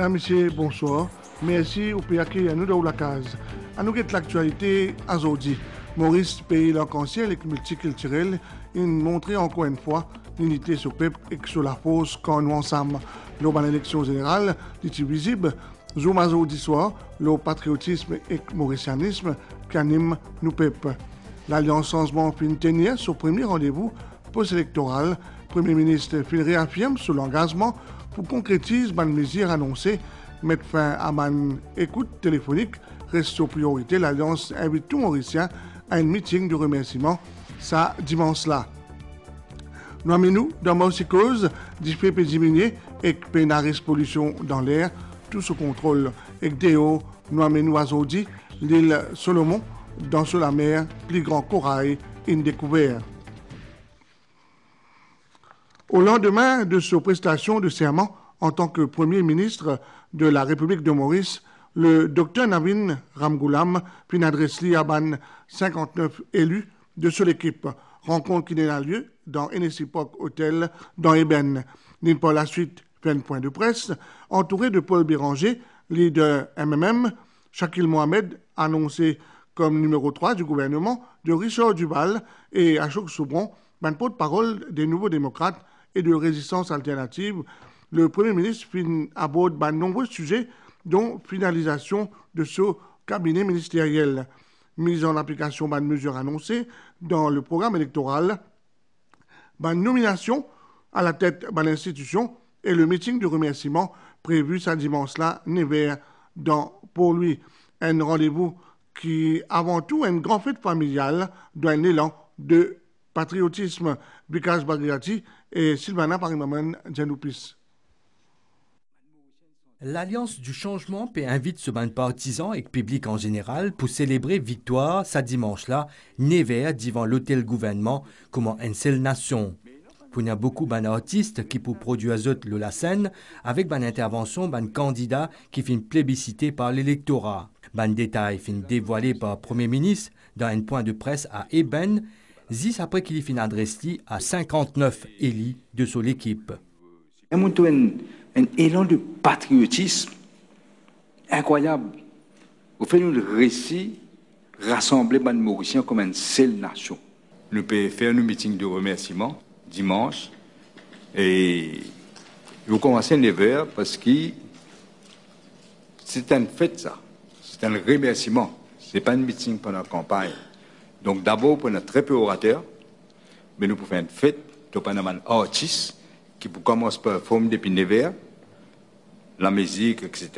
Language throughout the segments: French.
Mesdames, Messieurs, bonsoir. Merci au pays à nous dans la case. À nous get l'actualité à aujourd'hui. Maurice, pays l'arc-en-ciel et multiculturel, il montrait encore une fois l'unité sur peuple et sur la force quand nous ensemble. Lors de l'élection générale, c'est visible. Zoom à aujourd'hui soir, le patriotisme et le mauricianisme qui animent nos peuples. L'Alliance Changement fin tenir son premier rendez-vous post-électoral. Premier ministre Phil réaffirme son engagement pour concrétiser les mesures annoncées, mettre fin à une écoute téléphonique, reste aux priorités. L'Alliance invite tout Mauricien à un meeting de remerciement ça dimanche-là. Nous amenons dans Maurice cause d'effets diminuer et pénaris pollution dans l'air, tout sous contrôle. Et Déo, nous amenons à aujourd'hui l'île Solomon, dans sur la mer, plus grand corail, une découverte. Au lendemain de sa prestation de serment en tant que Premier ministre de la République de Maurice, le Dr Navin Ramgoolam fit une adresse à 59 élus de son équipe. Rencontre qui n'a lieu dans NSC Park Hotel dans Eben. Il par la suite fait un point de presse entouré de Paul Béranger, leader MMM, Shakil Mohamed, annoncé comme numéro 3 du gouvernement, de Richard Duval et Ashok Soubron, porte-parole des Nouveaux démocrates et de résistance alternative. Le Premier ministre aborde de nombreux sujets, dont finalisation de ce cabinet ministériel, mise en application de mesures annoncées dans le programme électoral, nomination à la tête de l'institution et le meeting de remerciement prévu ce dimanche-là, Nevers, pour lui. Un rendez-vous qui, avant tout, est une grande fête familiale d'un élan de patriotisme. Bikash Bagriati et Sylvana Parimaman Djanoupis. L'Alliance du changement invite ce ban partisan et le public en général pour célébrer victoire ce dimanche-là, Nevers devant l'hôtel gouvernement comme une seule nation. Il y a beaucoup d'artistes qui pour produire la scène avec une intervention d'un candidat qui fait plébiscité par l'électorat. Un détail fin dévoilé par le Premier ministre dans un point de presse à Eben, 10 après qu'il fin adressé à 59 élus de son équipe. Un élan de patriotisme incroyable. Vous faites le récit rassembler les Mauriciens comme une seule nation. Nous pouvons faire un meeting de remerciement dimanche et vous commencez à 9h parce que c'est une fête ça. C'est un remerciement. Ce n'est pas un meeting pendant la campagne. Donc d'abord, pour notre très peu orateur, mais nous pouvons faire une fête, nous avons un artiste qui peut commencer par performer depuis 9h, la musique, etc.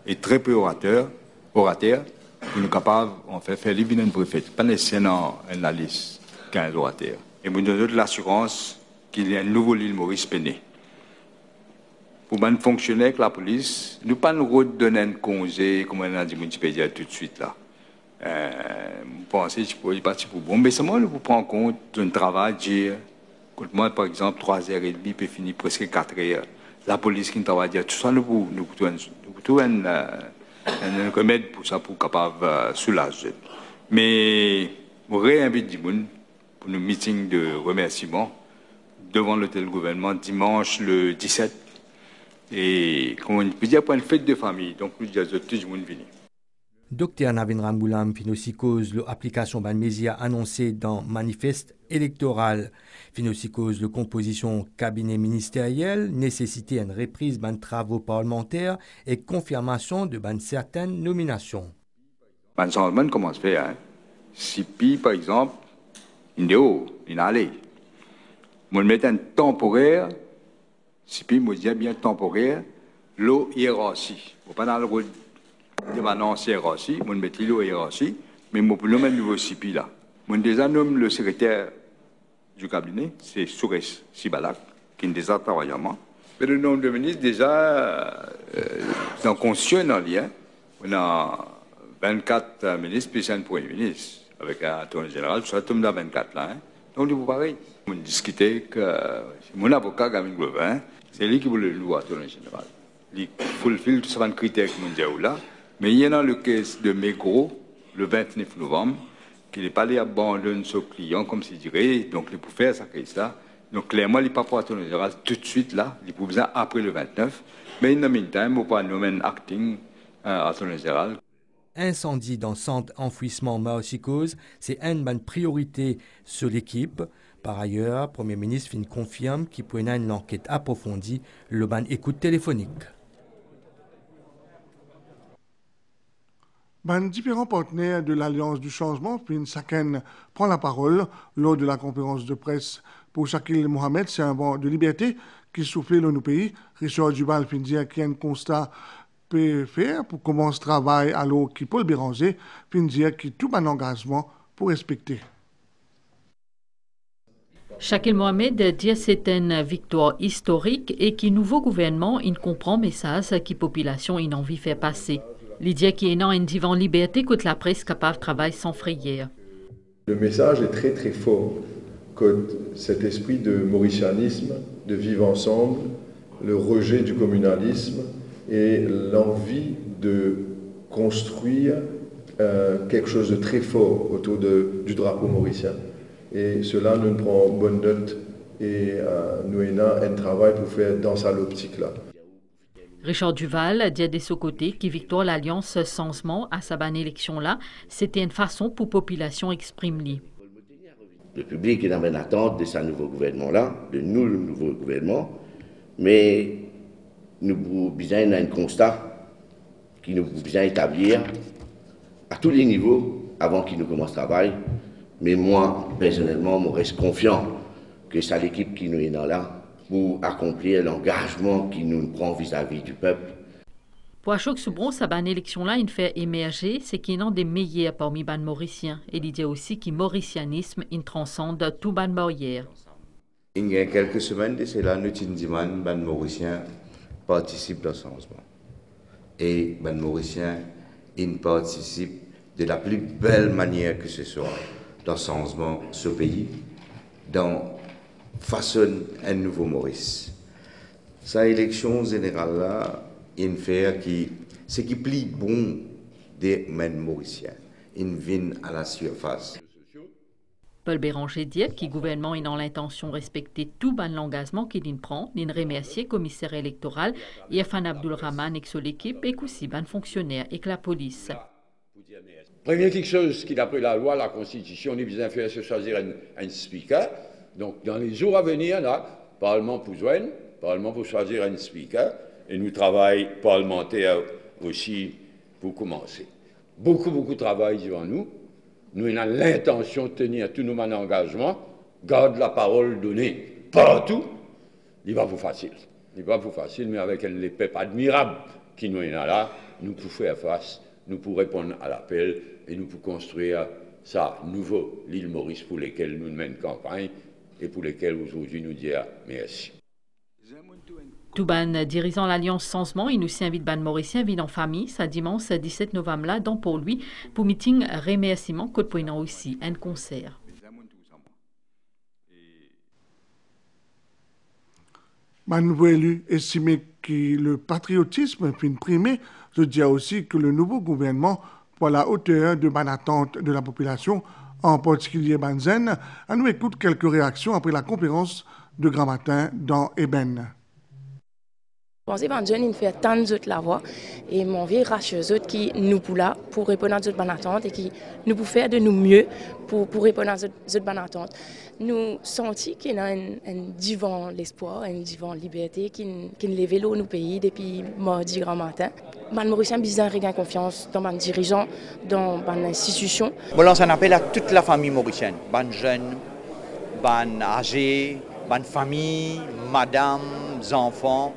Et très peu orateurs, pour nous capables de faire livrer une fête. Pas nécessairement la liste 15 orateurs. Et nous donnons de l'assurance qu'il y a un nouveau l'île Maurice Péné. Pour bien fonctionner avec la police, nous ne pouvons pas nous donner un congé, comme on a dit, dire tout de suite là. Je pense que je peux partir pour bon, mais seulement nous prenons en compte un travail dire, moi par exemple 3h30 peut finir presque 4h. La police qui travaille tout ça nous pouvons un remède pour ça pour capable soulager. Mais je réinvite du monde pour nos meetings de remerciement devant l'hôtel gouvernement dimanche le 17 et comme on peut dire pour une fête de famille donc nous disons tout le monde venir. Dr Navin Ramgoolam fin aussi cause l'application d'un mesure annoncée dans manifeste électoral. Fin aussi cause la composition cabinet ministériel, nécessité une reprise de travaux parlementaires et confirmation de certaines nominations. Un changement comment se fait, hein? Si par exemple, il allait. Moi mettre un temporaire, si moi dis bien temporaire, l'eau hiérarchie. Faut pas dans le rôle de balance hiérarchie, moi mettre l'eau hiérarchie, mais moi pour le même niveau CP là. Moi déjà nomme le secrétaire du cabinet, c'est Soures Sibalak, qui est déjà travaillement. Mais le nombre de ministres déjà sont conscients dans lien. On a 24 ministres puis un premier ministre avec un attorney général, ça tombe dans 24 là. Hein. Donc c'est pareil. On discutait que mon avocat Gavin Glover, c'est lui qui voulait le loi attorney général. Il fulfille tous les critères que nous disons là. Mais il y a le cas de Mégro, le 29 novembre, qu'il n'est pas allé abandonner son client, comme s'il dirait, donc il peut faire ça, ça. Donc clairement, il n'est pas pour Assemblée générale tout de suite là, il est pour besoin après le 29. Mais in the meantime, on peut nommer acting à Assemblée générale. Incendie dans centre enfouissement Maochicose, c'est une bonne priorité sur l'équipe. Par ailleurs, Premier ministre confirme qu'il pourrait y avoir une enquête approfondie, le ban écoute téléphonique. Différents partenaires de l'Alliance du changement, puis chacun prend la parole lors de la conférence de presse. Pour Shakil Mohamed, c'est un vent de liberté qui souffle dans nos pays. Richard Duval fin dire qu'il y a un constat peut faire pour commencer ce travail, alors que Paul Béranger fin dire qu'il y a tout un engagement pour respecter. Shakil Mohamed dit que c'est une victoire historique et que le nouveau gouvernement il comprend le message que la population a envie de faire passer. L'idée qui est non une divan liberté que la presse capable de travailler sans frayeur. Le message est très très fort, que cet esprit de mauricianisme, de vivre ensemble, le rejet du communalisme et l'envie de construire quelque chose de très fort autour du drapeau mauricien. Et cela nous prend bonne note et nous avons un travail pour faire dans cette optique-là. Richard Duval dit de son côté que victoire l'Alliance changement à sa bonne élection-là, c'était une façon pour la population exprimer. Le public est dans une attente de ce nouveau gouvernement-là, de nous, le nouveau gouvernement, mais nous avons besoin d'un constat qui nous besoin établir à tous les niveaux avant qu'il nous commence le travail. Mais moi, personnellement, je reste confiant que c'est l'équipe qui nous est là pour accomplir l'engagement qui nous prend vis-à-vis du peuple. Pour Achok Soubron, sa bonne élection-là, il fait émerger, c'est qu'il y en a des meilleurs parmi les Mauriciens. Et il dit aussi que le mauricianisme il transcende tout ban barrière. Il y a quelques semaines de cela, nous avons les Mauriciens participent au changement. Et les Mauriciens ils participent de la plus belle manière que ce soit dans le changement de ce pays, dans façonne un nouveau Maurice. Sa élection générale-là, il fait ce qui plie bon des Mauriciens. Il vient à la surface. Paul Béranger dit que le gouvernement a l'intention de respecter tout l'engagement qu'il prend. Il remercie le commissaire électoral, Irfan Abdulrahman et son équipe, et aussi les fonctionnaires et la police. Première quelque chose qui, d'après la loi, la Constitution, nous besoin de faire, c'est choisir un speaker. Donc, dans les jours à venir, là, le Parlement pour joindre, le Parlement pour choisir un speaker, et nous travaillons parlementaire aussi pour commencer. Beaucoup de travail devant nous. Nous avons l'intention de tenir tous nos engagements, garde la parole donnée partout. Il va vous facile. Il va vous facile, mais avec un épée admirable qui nous est là, nous pouvons faire face, nous pouvons répondre à l'appel et nous pouvons construire ça nouveau, l'île Maurice pour lesquels nous menons campagne et pour lesquels aujourd'hui nous disons merci. Tout ban dirigeant l'Alliance Changement, il nous invite ban Mauricien vit en famille, ça dimanche 17 novembre là, donc pour lui, pour meeting remerciement, côte pour aussi un concert. Ma nouveau élu estimé que le patriotisme est primé. Je dis aussi que le nouveau gouvernement, pour la hauteur de bonne attente de la population, en particulier Banzen, à nous écoute quelques réactions après la conférence de grand matin dans Eben. Je pense que il fait tant de la voix et mon vie racheuse qui nous pour là pour répondre à cette bonne attente et qui nous pour faire de nous mieux pour répondre à cette bonne attente. Nous sentons qu'il y a un divan l'espoir, un divan liberté qui lève l'eau nos pays depuis mardi grand matin. Les Mauriciens ont besoin de regagner confiance dans les dirigeants, dans les institutions. Je lance un appel à toute la famille mauricienne, les jeunes, les âgés, les familles, madame, les enfants.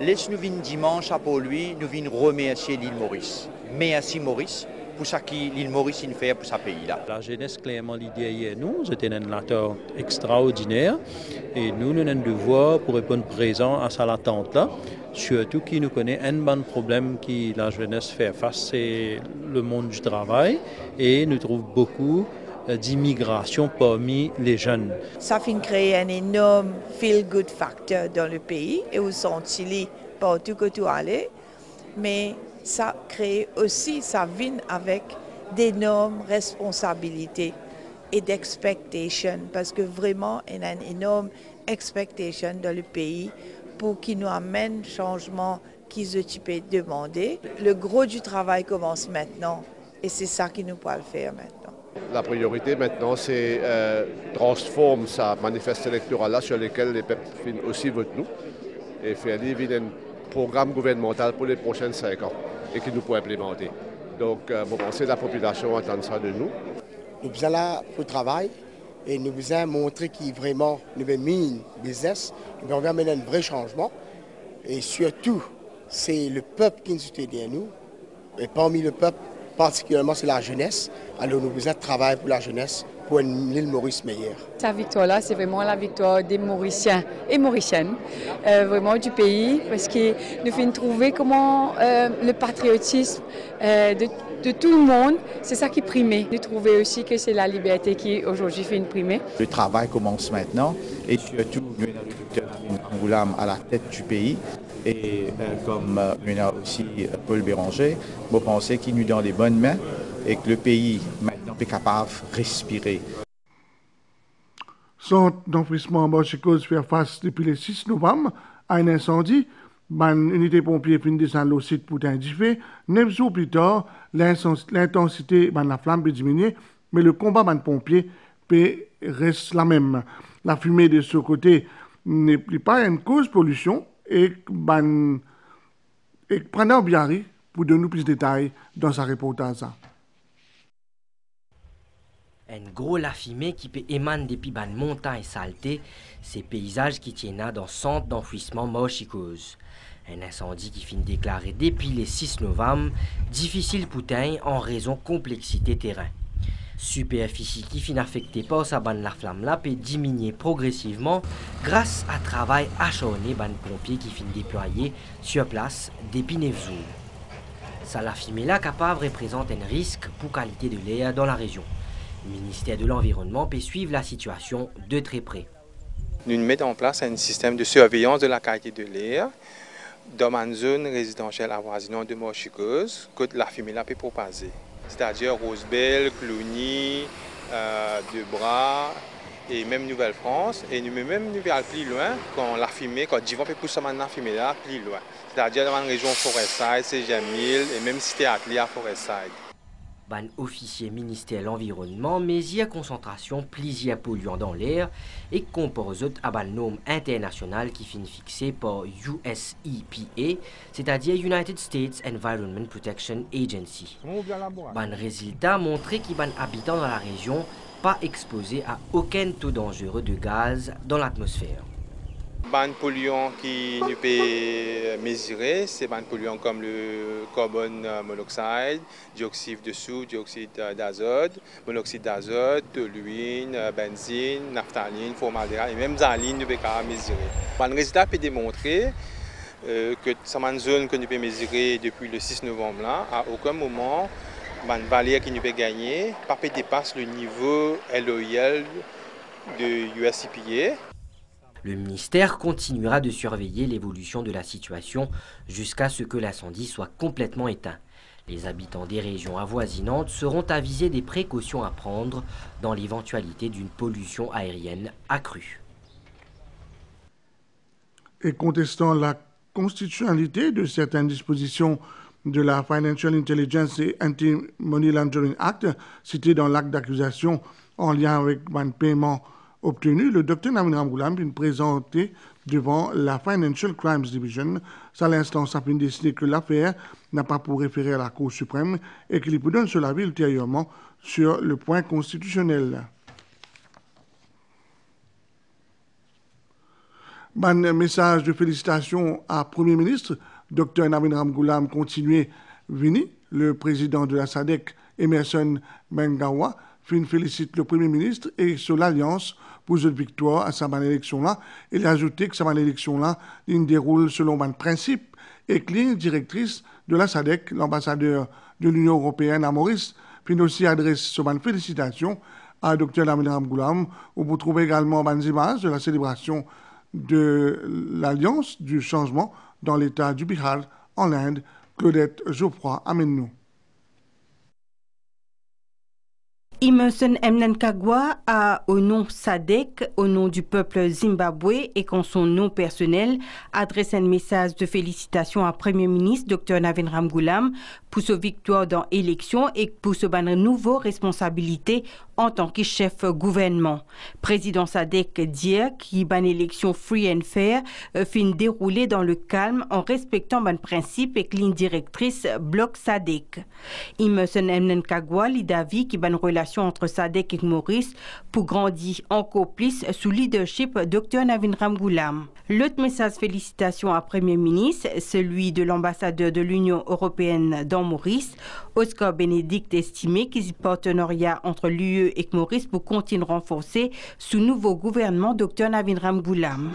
Laisse-nous venir dimanche pour lui, nous venons remercier l'île Maurice. Merci Maurice pour ce que l'île Maurice fait pour ce pays-là. La jeunesse, clairement, l'idée hier, nous, c'était un acteur extraordinaire et nous avons un devoir pour répondre présent à cette attente-là. Surtout qui nous connaît un bon problème que la jeunesse fait face, c'est le monde du travail et nous trouvons beaucoup d'immigration parmi les jeunes. Ça fait créer un énorme feel-good factor dans le pays et au senti partout que tu allais, mais ça crée aussi, ça vient avec d'énormes responsabilités. et d'expectation, parce que vraiment, il y a une énorme expectation dans le pays pour qu'il nous amène le changement qu'ils occupent demander. Le gros du travail commence maintenant et c'est ça qu'il nous pourra le faire maintenant. La priorité maintenant, c'est transformer ce manifeste électoral-là sur lequel les peuples aussi votent nous et faire un programme gouvernemental pour les prochaines 5 ans et qu'il nous pourra implémenter. Donc, bon, c'est la population attend ça de nous. Nous sommes là pour le travail et nous voulons montrer qu'il vraiment nous avons mis un business, nous avons amené un vrai changement et surtout, c'est le peuple qui nous soutient derrière nous et parmi le peuple, particulièrement c'est la jeunesse. Alors nous devons travailler pour la jeunesse, pour une île Maurice meilleure. Cette victoire-là, c'est vraiment la victoire des Mauriciens et Mauriciennes, vraiment du pays, parce que nous faisons trouver comment le patriotisme de tout le monde, c'est ça qui prime. Nous trouvons aussi que c'est la liberté qui aujourd'hui fait primer. Le travail commence maintenant et surtout nous avons le docteur Amin Ramgoulam à la tête du pays. Et comme nous avons aussi Paul Béranger, je pense qu'il nous donne des bonnes mains et que le pays maintenant est capable de respirer. Centre d'enfouissement Moshikos fait face depuis le 6 novembre à un incendie. Une unité pompier finit de descendre au site pour indiquer. 9 jours plus tard, l'intensité de la flamme peut diminuer, mais le combat des pompiers reste la même. La fumée de ce côté n'est pas une cause de pollution. Et prenons Biari pour donner plus de détails dans sa reportage. Un gros la fumée qui peut émaner depuis une montagne saleté, ces paysages qui tiennent dans le centre d'enfouissement Moshikos. Un incendie qui finit déclaré depuis le 6 novembre, difficile pour teindre en raison de complexité terrain. Superficie qui finit affectée par sa bande la flamme là peut diminuer progressivement grâce à travail acharné ban pompiers qui finit déployé sur place depuis 9 jours. Ça la fumée là capable représente un risque pour qualité de l'air dans la région. Le ministère de l'Environnement peut suivre la situation de très près. Nous mettons en place un système de surveillance de la qualité de l'air dans une zone résidentielle avoisinante de Moshikos que la fumée là peut propager. C'est-à-dire Rosebel, Cluny, Debras et même Nouvelle-France. Et nous même nous allons plus loin quand la fumée, quand Divan peut pousser la fumée là plus loin. C'est-à-dire dans la région Forestside, Saint-Jamil et même Cité Atelier à Forestside. Ban officier ministère de l'Environnement, mais il y a concentration plusieurs polluants dans l'air et compose à ban norme international qui finit fixé par USEPA, c'est-à-dire United States Environment Protection Agency. Ban résultat montré que ban habitants dans la région pas exposés à aucun taux dangereux de gaz dans l'atmosphère. Les polluants qui nous peut mesurer, c'est des polluants comme le carbone monoxyde, dioxyde de soufre, dioxyde d'azote, monoxyde d'azote, toluène, benzine, naphtaline, formaldéhyde et même xyline nous peut mesurer. Le résultat peut démontrer que c'est une zone que nous pouvons mesurer depuis le 6 novembre là, à aucun moment une valeur qui nous peut gagner pas peut dépasser le niveau LOIL de USEPA. Le ministère continuera de surveiller l'évolution de la situation jusqu'à ce que l'incendie soit complètement éteint. Les habitants des régions avoisinantes seront avisés des précautions à prendre dans l'éventualité d'une pollution aérienne accrue. Et contestant la constitutionnalité de certaines dispositions de la Financial Intelligence et Anti-Money Laundering Act, citées dans l'acte d'accusation en lien avec un paiement obtenu, le docteur Amin Ramgoulam vient présenter devant la Financial Crimes Division. À l'instance a décidé que l'affaire n'a pas pour référer à la Cour suprême et qu'il peut donner son avis ultérieurement sur le point constitutionnel. Un message de félicitations à Premier ministre, Dr Amin Ramgoulam continué Vini, le président de la SADC, Emerson Mnangagwa, félicite le Premier ministre et sur l'Alliance pour cette victoire à sa élection-là. Il a ajouté que sa élection-là, il déroule selon un principe et ligne directrice de la SADC, l'ambassadeur de l'Union européenne à Maurice, puis aussi adresse son félicitations à Dr Amin Ramgoulam, où vous trouvez également des images de la célébration de l'Alliance du changement dans l'État du Bihar, en Inde. Claudette Geoffroy amène-nous. Emerson Mnangagwa a, au nom SADC, au nom du peuple zimbabwe et qu'en son nom personnel, adresse un message de félicitations à Premier ministre Dr Navin Ramgoolam pour sa victoire dans l'élection et pour sa nouvelle responsabilité en tant que chef gouvernement. Président SADC dit qu'il y a une élection free and fair fin déroulée dans le calme en respectant les principes et ligne directrice bloc SADC. Emerson Mnangagwa lit d'avis qu'il y a une relation entre SADC et Maurice pour grandir encore plus sous leadership Dr Navin Ramgoolam. L'autre message félicitations à Premier ministre, celui de l'ambassadeur de l'Union européenne dans Maurice, Oscar Bénédicte, estimé qu'il y a un partenariat entre l'UE et Maurice pour continuer à renforcer sous nouveau gouvernement Dr Navin Ramgoolam.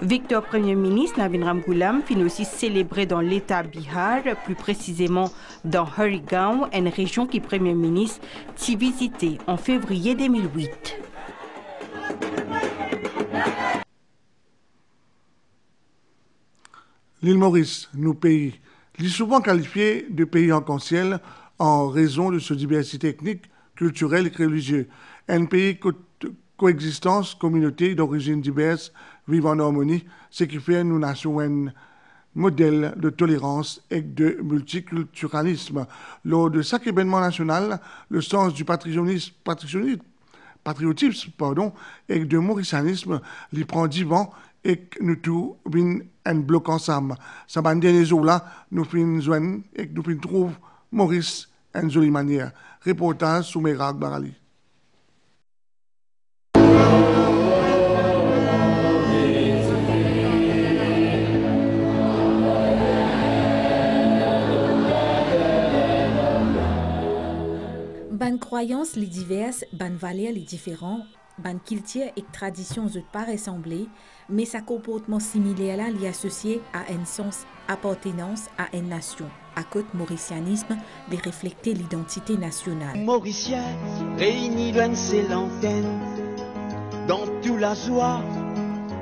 Victor Premier ministre Navin Ramgoolam finit aussi célébré dans l'État Bihar, plus précisément dans Harigaon, une région qui Premier ministre s'y visitait en février 2008. L'île Maurice, nos pays, est souvent qualifié de pays arc-en-ciel en raison de sa diversité ethnique, culturelle et religieuse. Un pays coexistence, communauté d'origines diverses vivent en harmonie, ce qui fait nous nation un modèle de tolérance et de multiculturalisme. Lors de chaque événement national, le sens du patriotisme et de mauricianisme les prend vivant et nous tous vin un bloc ensemble. Ça va dernier jour là, nous fin joindre et nous fin trouve Maurice en jolie manière. Reportage sous Merak Barali. Ban croyances les diverses, ban valeurs les différents, ban culture et traditions ne pas ressembler, mais sa comportement similaire là lié associé à un sens appartenance à une nation. À côté mauricianisme, de refléter l'identité nationale. Mauricien réunis loin de ses lanternes, dans toute la joie,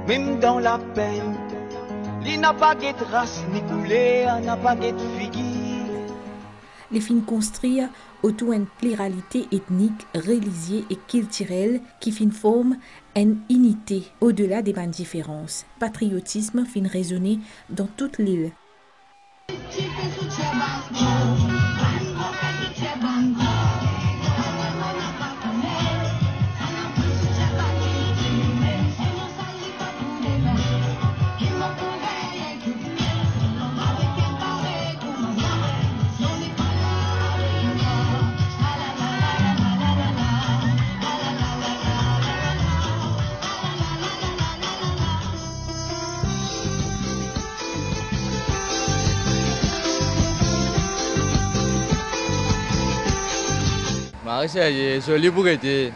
même dans la peine. Il n'a pas de race ni couleur, n'a pas de figure. Les films construire autour d'une pluralité ethnique, religieuse et culturelle qui fin forme une unité au-delà des bonnes différences. Patriotisme fin résonner dans toute l'île. Marie-Serrier, joli pour été.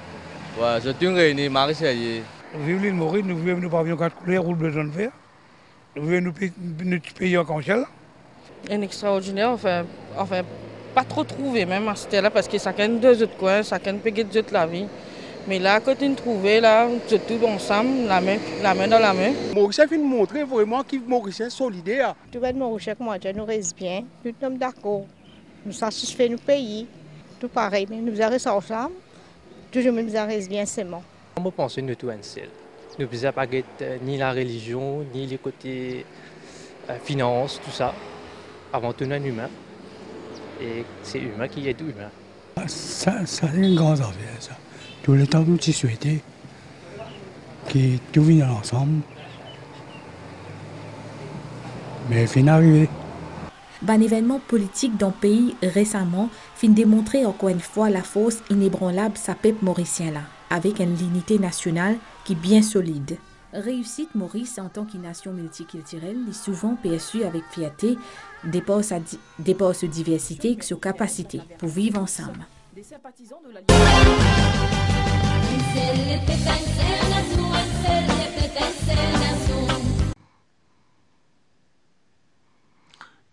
Ouais, je suis réuni, Marie-Serrier. Vive l'île Maurice, nous vivons nous pavillons 4 couleurs, roule bleu jaune vert. Nous vivons notre pays en Canchel. Un extraordinaire, enfin, pas trop trouvé même à ce là parce que chacun deux autres coins, chacun peut gagner de la vie. Mais là, quand on trouve, là, tout ensemble, la main dans la main. Mauricien vient montrer vraiment qu'il est Mauricien solidaire. Tout le monde Mauricien, moi, nous reste bien, nous sommes d'accord. Nous satisfaisons nos pays. Tout pareil, mais nous restons ensemble, toujours nous restons bien seulement. On pense que nous tous ensemble. Nous ne pouvons pas ni la religion, ni les côtés finance, tout ça. Avant tout, un humain. Et c'est humain qui est humain. Ça c'est une grande affaire, ça. Tout le temps, nous souhaitons que tout vienne ensemble. Mais il finit arrivé. Un événement politique dans le pays récemment fin démontrer encore une fois la force inébranlable sa peuple mauricien là, avec une unité nationale qui est bien solide. Réussite Maurice en tant que nation multiculturelle est souvent perçue avec fierté, dépasse sa diversité et sa capacité pour vivre ensemble. Des sympathisants de la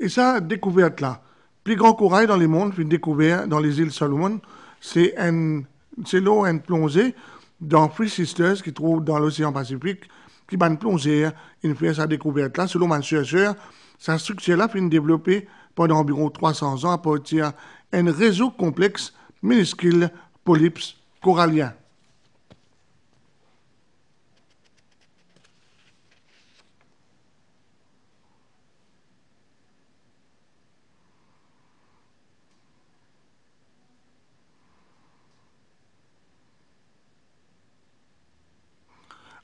Et ça, découverte là, plus grand corail dans le monde, une découverte dans les îles Salomon, c'est l'eau une plongée dans Three Sisters qui trouve dans l'océan Pacifique, qui va une plongée, une fait sa découverte là, selon ma chercheur, sa structure là, fin développée pendant environ 300 ans à partir d'un réseau complexe minuscule polypes coralliens.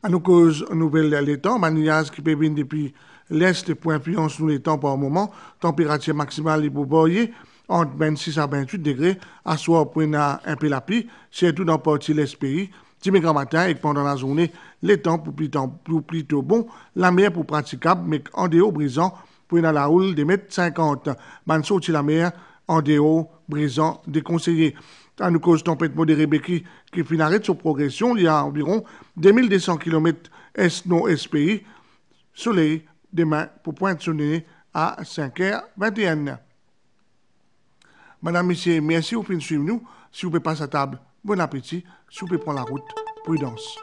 À nos causes nouvelles l'étang, maniaz qui peut venir depuis l'est et pour influence nous l'étang par moment, température maximale et bourboyer entre 26 à 28 degrés, à soir pour un peu la pluie, surtout dans la partie l'est pays, petit grand matin et pendant la journée, l'étang pour plutôt bon, la mer pour praticable, mais en dehors brisant pour la roule des mètres 50, man sorti la mer en dehors brisant déconseillé. À nous cause tempête modérée qui finit sur progression, il y a environ 2200 km est-nord pays. Soleil demain pour pointe son nez à 5h21. Madame, Messieurs, merci pour suivre nous. Si vous pouvez passer à table, bon appétit. Si vous pouvez prendre la route, prudence.